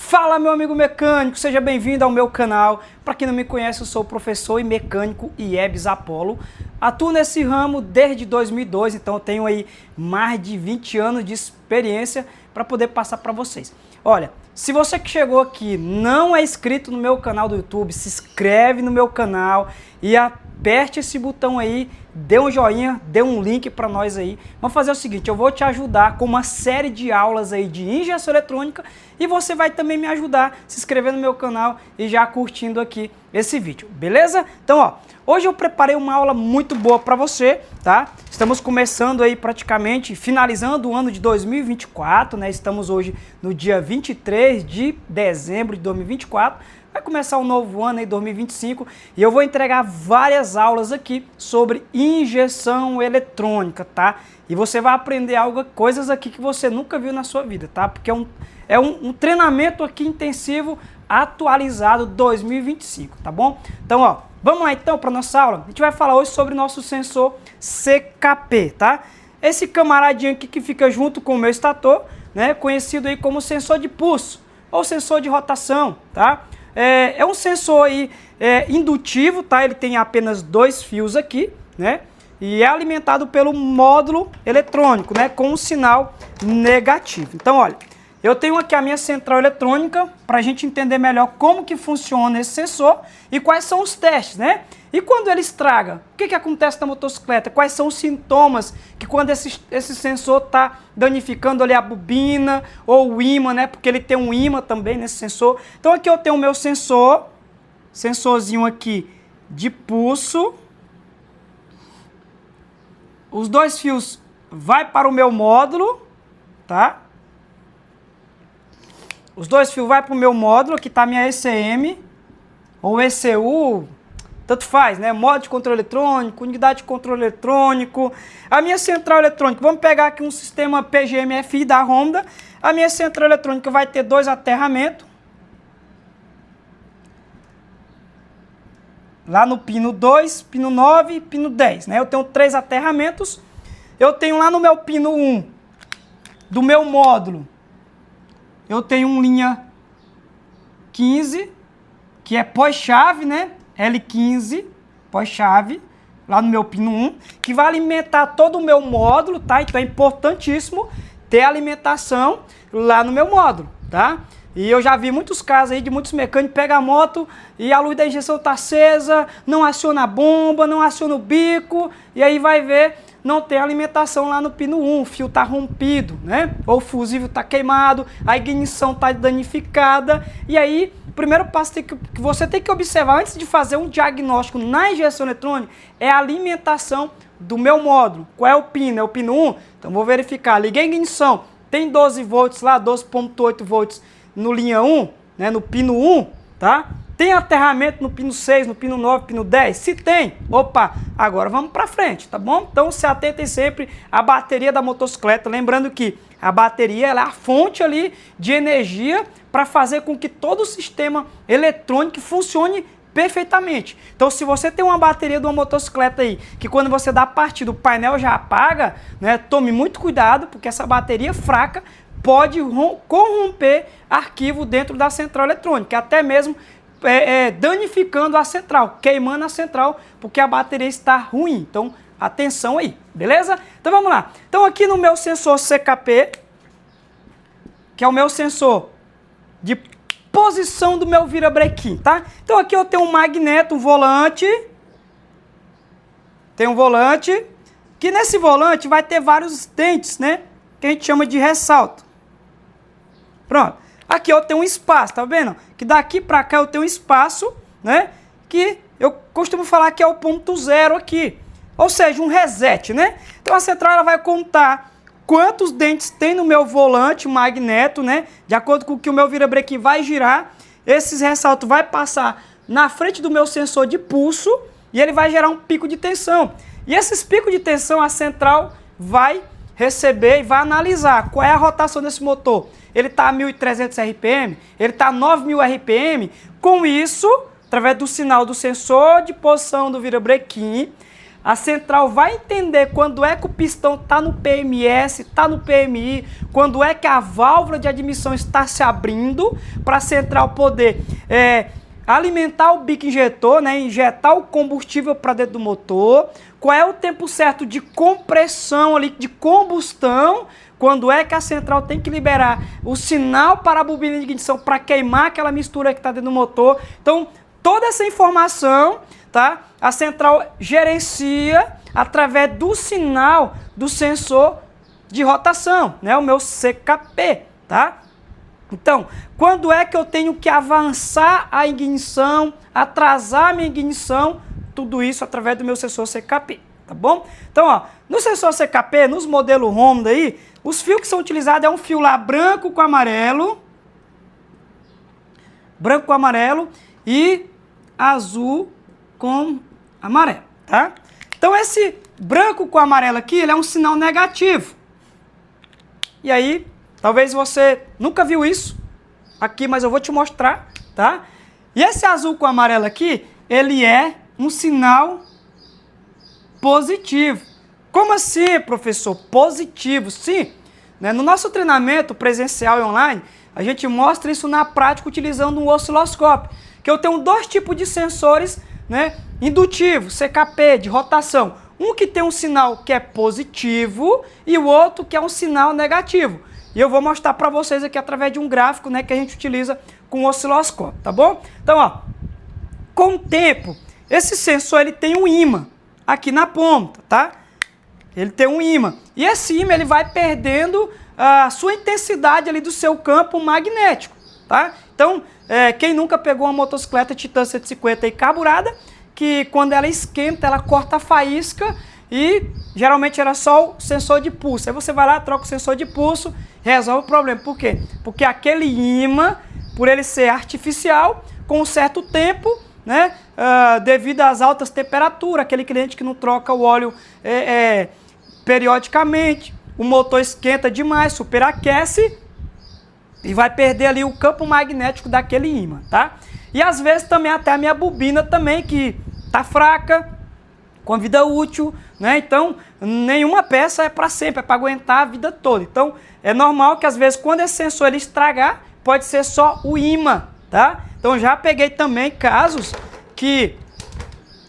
Fala, meu amigo mecânico, seja bem-vindo ao meu canal. Para quem não me conhece, eu sou o professor e mecânico Iebs Apolo. Atuo nesse ramo desde 2002, então eu tenho aí mais de 20 anos de experiência para poder passar para vocês. Olha, se você que chegou aqui não é inscrito no meu canal do YouTube, se inscreve no meu canal e aperte esse botão aí, dê um joinha, dê um link para nós aí. Vamos fazer o seguinte, eu vou te ajudar com uma série de aulas aí de injeção eletrônica e você vai também me ajudar se inscrevendo no meu canal e já curtindo aqui esse vídeo, beleza? Então, ó, hoje eu preparei uma aula muito boa para você, tá? Estamos começando aí praticamente, finalizando o ano de 2024, né? Estamos hoje no dia 23 de dezembro de 2024. Vai começar um novo ano aí, 2025, e eu vou entregar várias aulas aqui sobre injeção eletrônica, tá? E você vai aprender coisas aqui que você nunca viu na sua vida, tá? Porque é um treinamento aqui intensivo atualizado 2025, tá bom? Então, ó, vamos lá então para nossa aula. A gente vai falar hoje sobre o nosso sensor CKP, tá? Esse camaradinho aqui que fica junto com o meu estator, né? Conhecido aí como sensor de pulso ou sensor de rotação, tá? É um sensor aí indutivo, tá? Ele tem apenas 2 fios aqui, né? E é alimentado pelo módulo eletrônico, né? Com um sinal negativo. Então, olha, eu tenho aqui a minha central eletrônica para a gente entender melhor como que funciona esse sensor e quais são os testes, né? E quando ele estraga, o que acontece na motocicleta? Quais são os sintomas que quando esse sensor está danificando ali a bobina ou o ímã, né? Porque ele tem um ímã também nesse sensor. Então aqui eu tenho o meu sensorzinho aqui de pulso. Os 2 fios vai para o meu módulo, tá? Os 2 fios vai para o meu módulo, aqui está a minha ECM ou ECU, tanto faz, né? Modo de controle eletrônico, unidade de controle eletrônico. A minha central eletrônica, vamos pegar aqui um sistema PGM-FI da Honda. A minha central eletrônica vai ter 2 aterramentos. Lá no pino 2, pino 9 e pino 10, né? Eu tenho 3 aterramentos. Eu tenho lá no meu pino 1 do meu módulo, eu tenho um linha 15, que é pós-chave, né? L15, pós-chave, lá no meu pino 1, que vai alimentar todo o meu módulo, tá? Então é importantíssimo ter alimentação lá no meu módulo, tá? E eu já vi muitos casos aí de muitos mecânicos pegam a moto e a luz da injeção tá acesa, não aciona a bomba, não aciona o bico, e aí vai ver, não tem alimentação lá no pino 1, o fio tá rompido, né? Ou o fusível tá queimado, a ignição tá danificada, e aí o primeiro passo que você tem que observar antes de fazer um diagnóstico na injeção eletrônica é a alimentação do meu módulo. Qual é o pino? É o pino 1? Então vou verificar, liguei a ignição, tem 12 volts lá, 12,8 volts no linha 1, né, no pino 1, tá? Tem aterramento no pino 6, no pino 9, pino 10? Se tem, opa, agora vamos para frente, tá bom? Então se atentem sempre à bateria da motocicleta, lembrando que a bateria ela é a fonte ali de energia para fazer com que todo o sistema eletrônico funcione perfeitamente. Então se você tem uma bateria de uma motocicleta aí, que quando você dá partida o painel já apaga, né, tome muito cuidado, porque essa bateria fraca pode corromper arquivo dentro da central eletrônica, até mesmo danificando a central, queimando a central, porque a bateria está ruim. Então, atenção aí, beleza? Então, vamos lá. Então, aqui no meu sensor CKP, que é o meu sensor de posição do meu virabrequim, tá? Então, aqui eu tenho um magneto, um volante. Tem um volante, que nesse volante vai ter vários dentes, né? Que a gente chama de ressalto. Pronto. Aqui eu tenho um espaço, tá vendo? Que daqui pra cá eu tenho um espaço, né? Que eu costumo falar que é o ponto 0 aqui. Ou seja, um reset, né? Então a central ela vai contar quantos dentes tem no meu volante, magneto, né? De acordo com o que o meu virabrequim vai girar, esses ressaltos vai passar na frente do meu sensor de pulso e ele vai gerar um pico de tensão. E esses picos de tensão a central vai receber e vai analisar qual é a rotação desse motor. Ele está a 1.300 RPM, ele está a 9.000 RPM. Com isso, através do sinal do sensor de posição do virabrequim, A central vai entender quando é que o pistão está no PMS, está no PMI, quando é que a válvula de admissão está se abrindo, para a central poder alimentar o bico injetor, né, injetar o combustível para dentro do motor, qual é o tempo certo de compressão ali, de combustão, quando é que a central tem que liberar o sinal para a bobina de ignição para queimar aquela mistura que está dentro do motor. Então, toda essa informação, tá, a central gerencia através do sinal do sensor de rotação, né, o meu CKP, tá? Então, quando é que eu tenho que avançar a ignição, atrasar a minha ignição, tudo isso através do meu sensor CKP, tá bom? Então, ó, no sensor CKP, nos modelos Honda aí, os fios que são utilizados é um fio lá branco com amarelo e azul com amarelo, tá? Então, esse branco com amarelo aqui, ele é um sinal negativo. E aí, talvez você nunca viu isso aqui, mas eu vou te mostrar, tá? E esse azul com amarelo aqui, ele é um sinal positivo. Como assim, professor? Positivo, sim. Né? No nosso treinamento presencial e online, a gente mostra isso na prática utilizando um osciloscópio. Que eu tenho dois tipos de sensores, né, indutivo, CKP, de rotação. Um que tem um sinal que é positivo e o outro que é um sinal negativo. E eu vou mostrar para vocês aqui através de um gráfico, né, que a gente utiliza com o osciloscópio, tá bom? Então, ó, com o tempo, esse sensor ele tem um ímã aqui na ponta, tá? Ele tem um ímã. E esse ímã ele vai perdendo a sua intensidade ali do seu campo magnético, tá? Então, quem nunca pegou uma motocicleta Titan 150 aí carburada, que quando ela esquenta, ela corta a faísca e geralmente era só o sensor de pulso. Aí você vai lá, troca o sensor de pulso, resolve o problema. Por quê? Porque aquele ímã, por ele ser artificial, com um certo tempo, né, devido às altas temperaturas, aquele cliente que não troca o óleo periodicamente, o motor esquenta demais, superaquece e vai perder ali o campo magnético daquele ímã, tá? E às vezes também até a minha bobina também, que tá fraca, com vida útil, né? Então, nenhuma peça é para sempre, é para aguentar a vida toda. Então, é normal que às vezes quando esse sensor ele estragar, pode ser só o ímã, tá? Então, já peguei também casos que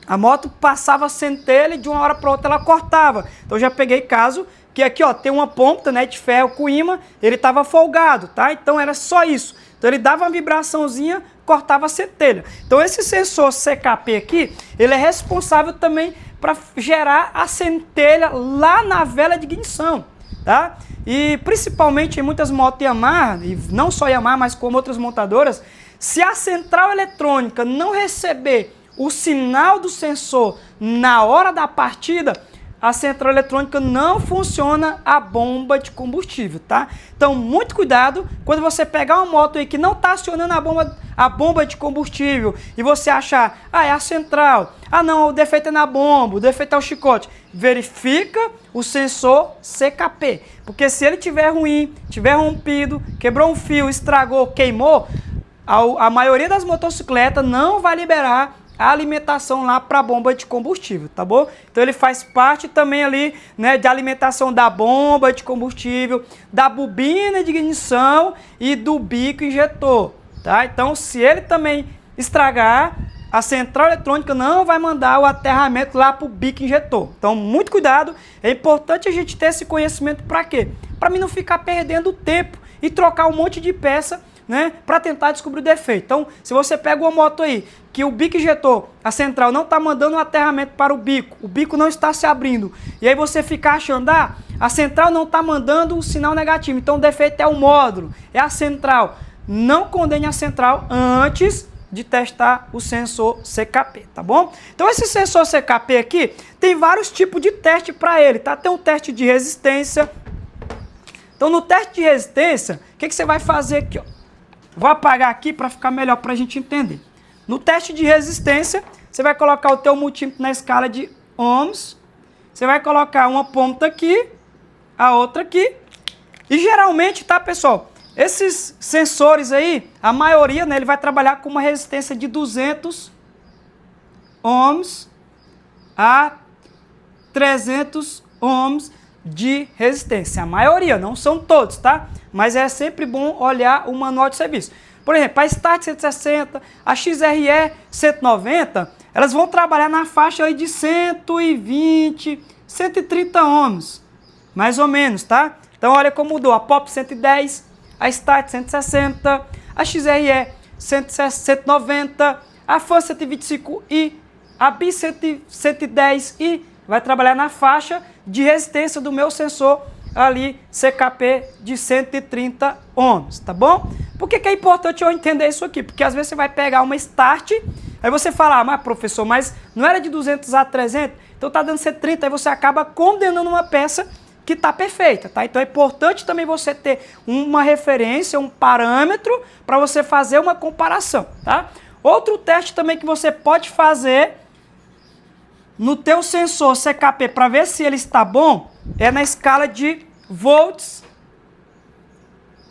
a moto passava centelha e de uma hora para outra ela cortava. Então, já peguei caso que aqui, ó, tem uma ponta, né, de ferro com ímã, ele estava folgado, tá? Então, era só isso. Então, ele dava uma vibraçãozinha, cortava a centelha. Então, esse sensor CKP aqui, ele é responsável também para gerar a centelha lá na vela de ignição, tá? E principalmente em muitas motos Yamaha, e não só Yamaha, mas como outras montadoras, se a central eletrônica não receber o sinal do sensor na hora da partida, a central eletrônica não funciona a bomba de combustível, tá? Então, muito cuidado quando você pegar uma moto aí que não está acionando a bomba de combustível e você achar, é a central, não, o defeito é na bomba, o defeito é o chicote. Verifica o sensor CKP, porque se ele tiver ruim, tiver rompido, quebrou um fio, estragou, queimou, a maioria das motocicletas não vai liberar a alimentação lá para a bomba de combustível, tá bom? Então ele faz parte também ali, né, de alimentação da bomba de combustível, da bobina de ignição e do bico injetor, tá? Então se ele também estragar, a central eletrônica não vai mandar o aterramento lá para o bico injetor. Então muito cuidado, é importante a gente ter esse conhecimento para quê? Para mim não ficar perdendo tempo e trocar um monte de peça, né, para tentar descobrir o defeito. Então, se você pega uma moto aí, que o bico injetor, a central não está mandando um aterramento para o bico não está se abrindo, e aí você fica achando, a central não está mandando o sinal negativo, então o defeito é o módulo, é a central. Não condene a central antes de testar o sensor CKP, tá bom? Então esse sensor CKP aqui, tem vários tipos de teste para ele, tá? Tem um teste de resistência. Então no teste de resistência, o que você vai fazer aqui, ó? Vou apagar aqui para ficar melhor para a gente entender. No teste de resistência, você vai colocar o teu multímetro na escala de ohms. Você vai colocar uma ponta aqui, a outra aqui. E geralmente, tá, pessoal? Esses sensores aí, a maioria, né, ele vai trabalhar com uma resistência de 200 ohms a 300 ohms de resistência. A maioria, não são todos, tá? Mas é sempre bom olhar o manual de serviço. Por exemplo, a Start 160, a XRE 190, elas vão trabalhar na faixa aí de 120, 130 ohms, mais ou menos, tá? Então olha como mudou, a Pop 110, a Start 160, a XRE 190, a Fan 125i, a BI 110i vai trabalhar na faixa de resistência do meu sensor ali, CKP de 130 ohms, tá bom? Por que é importante eu entender isso aqui? Porque às vezes você vai pegar uma Start, aí você fala, mas professor, mas não era de 200 a 300? Então tá dando 130, aí você acaba condenando uma peça que tá perfeita, tá? Então é importante também você ter uma referência, um parâmetro para você fazer uma comparação, tá? Outro teste também que você pode fazer no teu sensor CKP para ver se ele está bom é na escala de volts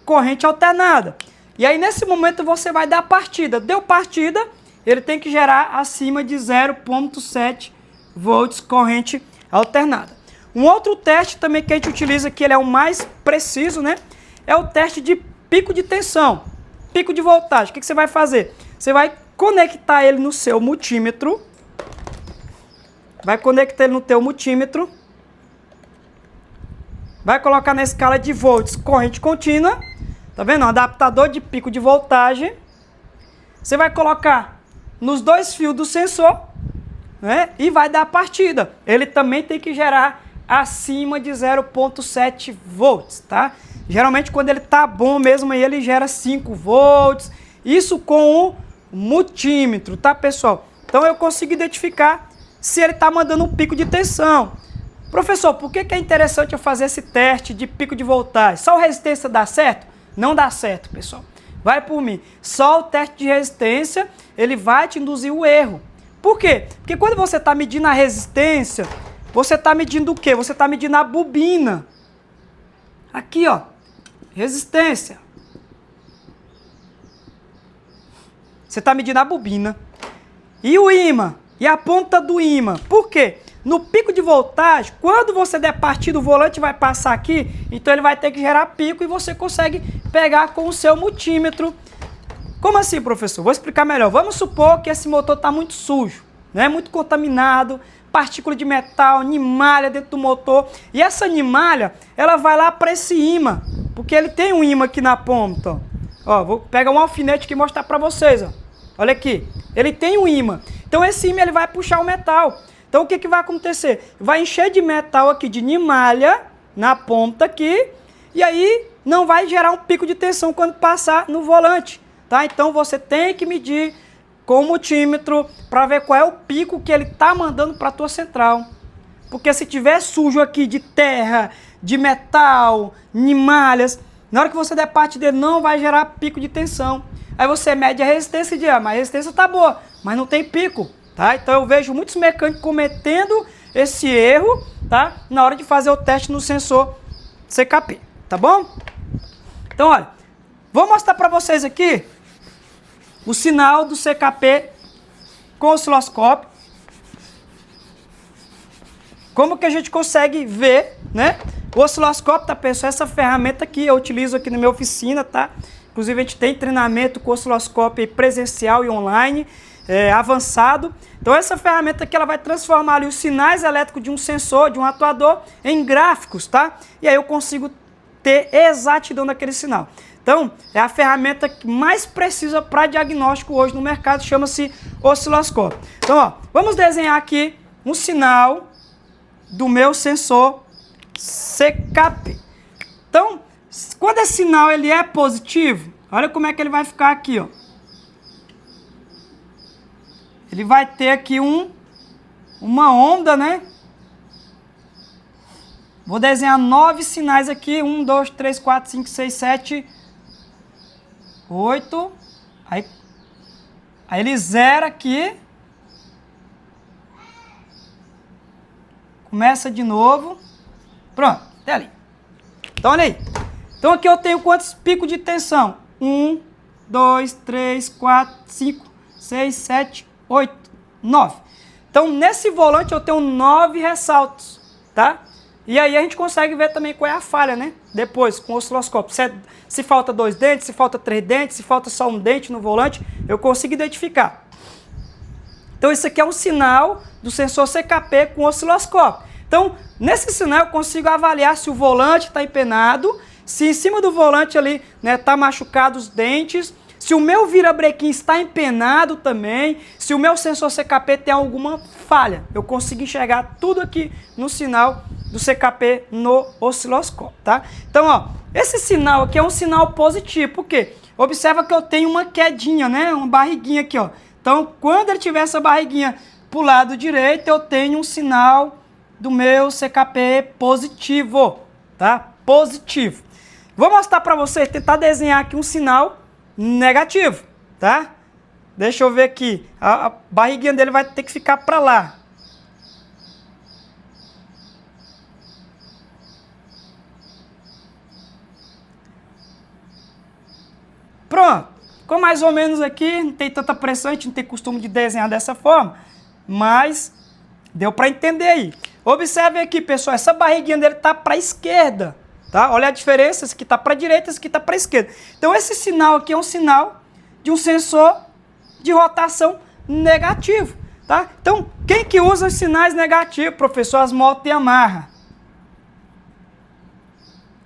corrente alternada. E aí nesse momento você vai dar partida. Deu partida, ele tem que gerar acima de 0,7 volts corrente alternada. Um outro teste também que a gente utiliza, que ele é o mais preciso, né? É o teste de pico de tensão, pico de voltagem. O que você vai fazer? Você vai conectar ele no seu multímetro. Vai conectar ele no teu multímetro. Vai colocar na escala de volts corrente contínua. Tá vendo? Um adaptador de pico de voltagem. Você vai colocar nos dois fios do sensor, né? E vai dar a partida. Ele também tem que gerar acima de 0,7 volts, tá? Geralmente quando ele tá bom mesmo, aí ele gera 5 volts. Isso com o multímetro, tá, pessoal? Então eu consigo identificar se ele está mandando um pico de tensão. Professor, por que é interessante eu fazer esse teste de pico de voltagem? Só a resistência dá certo? Não dá certo, pessoal. Vai por mim. Só o teste de resistência, ele vai te induzir o erro. Por quê? Porque quando você está medindo a resistência, você está medindo o quê? Você está medindo a bobina. Aqui, ó. Resistência. Você está medindo a bobina. E o ímã? E a ponta do ímã. Por quê? No pico de voltagem, quando você der partida, o volante vai passar aqui, então ele vai ter que gerar pico e você consegue pegar com o seu multímetro. Como assim, professor? Vou explicar melhor. Vamos supor que esse motor está muito sujo, né? Muito contaminado, partícula de metal, nimalha dentro do motor. E essa nimalha, ela vai lá para esse ímã, porque ele tem um ímã aqui na ponta. Ó, vou pegar um alfinete aqui e mostrar para vocês, ó. Olha aqui, ele tem um ímã. Então esse ímã ele vai puxar o metal. Então o que, que vai acontecer? Vai encher de metal aqui, de nimalha, na ponta aqui, e aí não vai gerar um pico de tensão quando passar no volante, tá? Então você tem que medir com o multímetro para ver qual é o pico que ele está mandando para a tua central. Porque se tiver sujo aqui de terra, de metal, nimalhas, na hora que você der parte dele não vai gerar pico de tensão. Aí você mede a resistência e diz, mas a resistência está boa, mas não tem pico. Tá? Então eu vejo muitos mecânicos cometendo esse erro, tá? Na hora de fazer o teste no sensor CKP, tá bom? Então olha, vou mostrar para vocês aqui o sinal do CKP com osciloscópio. Como que a gente consegue ver, né? O osciloscópio, tá, pessoal? Essa ferramenta aqui eu utilizo aqui na minha oficina, tá? Inclusive a gente tem treinamento com osciloscópio presencial e online. Avançado. Então essa ferramenta aqui ela vai transformar ali os sinais elétricos de um sensor, de um atuador, em gráficos, tá? E aí eu consigo ter exatidão daquele sinal. Então é a ferramenta mais precisa para diagnóstico hoje no mercado, chama-se osciloscópio. Então ó, vamos desenhar aqui um sinal do meu sensor CKP. Então quando esse sinal ele é positivo, olha como é que ele vai ficar aqui, ó. Ele vai ter aqui uma onda, né? Vou desenhar 9 sinais aqui. 1, 2, 3, 4, 5, 6, 7, 8. Aí ele zera aqui. Começa de novo. Pronto, até ali. Então, olha aí. Então, aqui eu tenho quantos picos de tensão? 1, 2, 3, 4, 5, 6, 7, 8, 9. Então, nesse volante eu tenho 9 ressaltos, tá? E aí a gente consegue ver também qual é a falha, né? Depois, com o osciloscópio. Se falta 2 dentes, se falta 3 dentes, se falta só um dente no volante, eu consigo identificar. Então, isso aqui é um sinal do sensor CKP com osciloscópio. Então, nesse sinal eu consigo avaliar se o volante está empenado, se em cima do volante ali tá machucado os dentes, se o meu virabrequim está empenado também, se o meu sensor CKP tem alguma falha. Eu consigo enxergar tudo aqui no sinal do CKP no osciloscópio, tá? Então, ó, esse sinal aqui é um sinal positivo, por quê? Observa que eu tenho uma quedinha, né? Uma barriguinha aqui, ó. Então, quando ele tiver essa barriguinha para o lado direito, eu tenho um sinal do meu CKP positivo, tá? Positivo. Vou mostrar para vocês, tentar desenhar aqui um sinal negativo, tá? Deixa eu ver aqui. A barriguinha dele vai ter que ficar para lá. Pronto. Ficou mais ou menos aqui, não tem tanta pressão, a gente não tem costume de desenhar dessa forma, mas deu para entender aí. Observe aqui, pessoal, essa barriguinha dele está para a esquerda, tá? Olha a diferença, esse aqui está para a direita, esse aqui está para a esquerda. Então esse sinal aqui é um sinal de um sensor de rotação negativo, tá? Então, quem que usa os sinais negativos, professor? As motos Yamaha.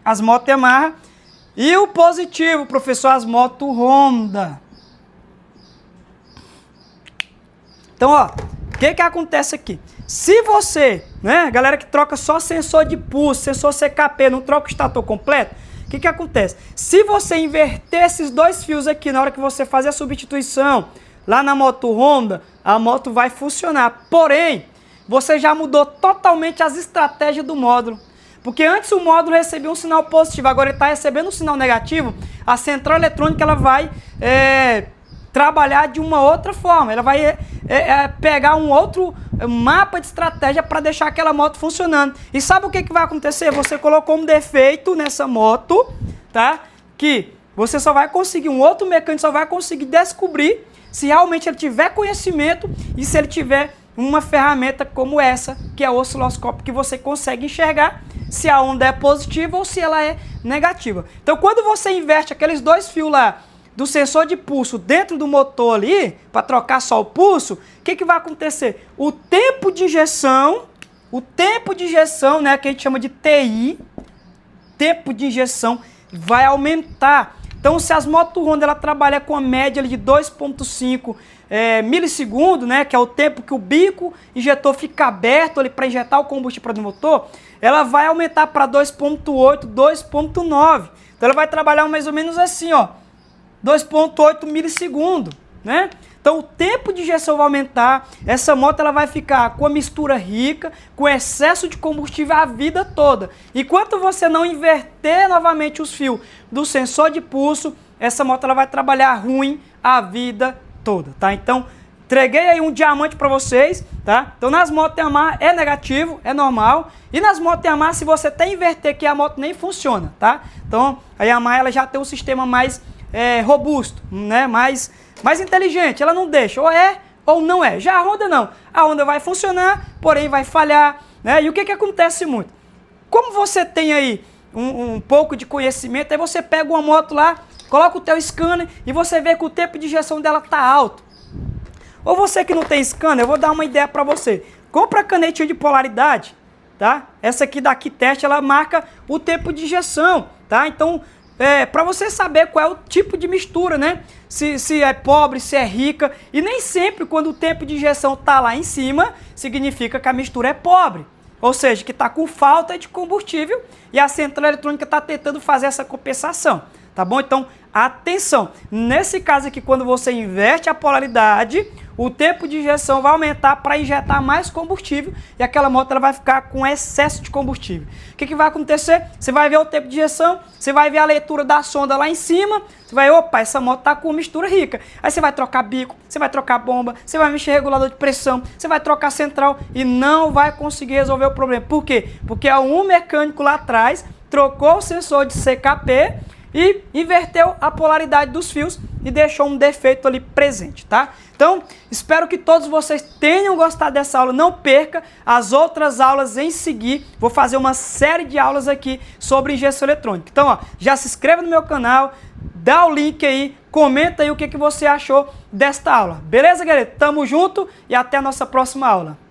As motos Yamaha. E o positivo, professor, as motos Honda. Então, ó, o que acontece aqui? Se você, né, galera que troca só sensor de pulso, sensor CKP, não troca o estator completo, o que acontece? Se você inverter esses 2 fios aqui na hora que você fazer a substituição, lá na moto Honda, a moto vai funcionar. Porém, você já mudou totalmente as estratégias do módulo. Porque antes o módulo recebia um sinal positivo, agora ele está recebendo um sinal negativo, a central eletrônica ela vai trabalhar de uma outra forma, ela vai pegar um outro mapa de estratégia para deixar aquela moto funcionando. E sabe o que vai acontecer? Você colocou um defeito nessa moto, tá? Que você só vai conseguir, um outro mecânico só vai conseguir descobrir se realmente ele tiver conhecimento e se ele tiver uma ferramenta como essa, que é o osciloscópio, que você consegue enxergar se a onda é positiva ou se ela é negativa. Então, quando você inverte aqueles 2 fios lá do sensor de pulso dentro do motor ali, para trocar só o pulso, o que vai acontecer? O tempo de injeção, né, que a gente chama de TI, tempo de injeção, vai aumentar. Então, se as motos Honda ela trabalha com a média de 2,5 milissegundos, né, que é o tempo que o bico injetor fica aberto ali para injetar o combustível para o motor, ela vai aumentar para 2,8, 2,9. Então, ela vai trabalhar mais ou menos assim, ó, 2,8 milissegundos, né? Então, o tempo de injeção vai aumentar, essa moto ela vai ficar com a mistura rica, com excesso de combustível a vida toda. Enquanto você não inverter novamente os fios do sensor de pulso, essa moto ela vai trabalhar ruim a vida toda, tá? Então, entreguei aí um diamante para vocês, tá? Então, nas motos Yamaha é negativo, é normal. E nas motos Yamaha, se você até inverter aqui, a moto nem funciona, tá? Então, a Yamaha ela já tem um sistema mais robusto, né? Mais inteligente, ela não deixa, ou é ou não é. Já a Honda não, a Honda vai funcionar, porém vai falhar, né? E o que acontece muito? Como você tem aí um pouco de conhecimento, aí você pega uma moto lá, coloca o teu scanner e você vê que o tempo de injeção dela tá alto. Ou você que não tem scanner, eu vou dar uma ideia para você. Compra a canetinha de polaridade, tá? Essa aqui da Kitest, ela marca o tempo de injeção, tá? Então, para você saber qual é o tipo de mistura, né? Se é pobre, se é rica. E nem sempre quando o tempo de injeção tá lá em cima, significa que a mistura é pobre. Ou seja, que está com falta de combustível e a central eletrônica está tentando fazer essa compensação, tá bom? Então, atenção, nesse caso aqui, quando você inverte a polaridade, o tempo de injeção vai aumentar para injetar mais combustível e aquela moto ela vai ficar com excesso de combustível. O que vai acontecer? Você vai ver o tempo de injeção, você vai ver a leitura da sonda lá em cima, você vai, opa, essa moto está com mistura rica. Aí você vai trocar bico, você vai trocar bomba, você vai mexer regulador de pressão, você vai trocar central e não vai conseguir resolver o problema. Por quê? Porque um mecânico lá atrás trocou o sensor de CKP e inverteu a polaridade dos fios e deixou um defeito ali presente, tá? Então, espero que todos vocês tenham gostado dessa aula. Não perca as outras aulas em seguir. Vou fazer uma série de aulas aqui sobre injeção eletrônica. Então, ó, já se inscreva no meu canal, dá o link aí, comenta aí o que você achou desta aula. Beleza, galera? Tamo junto e até a nossa próxima aula.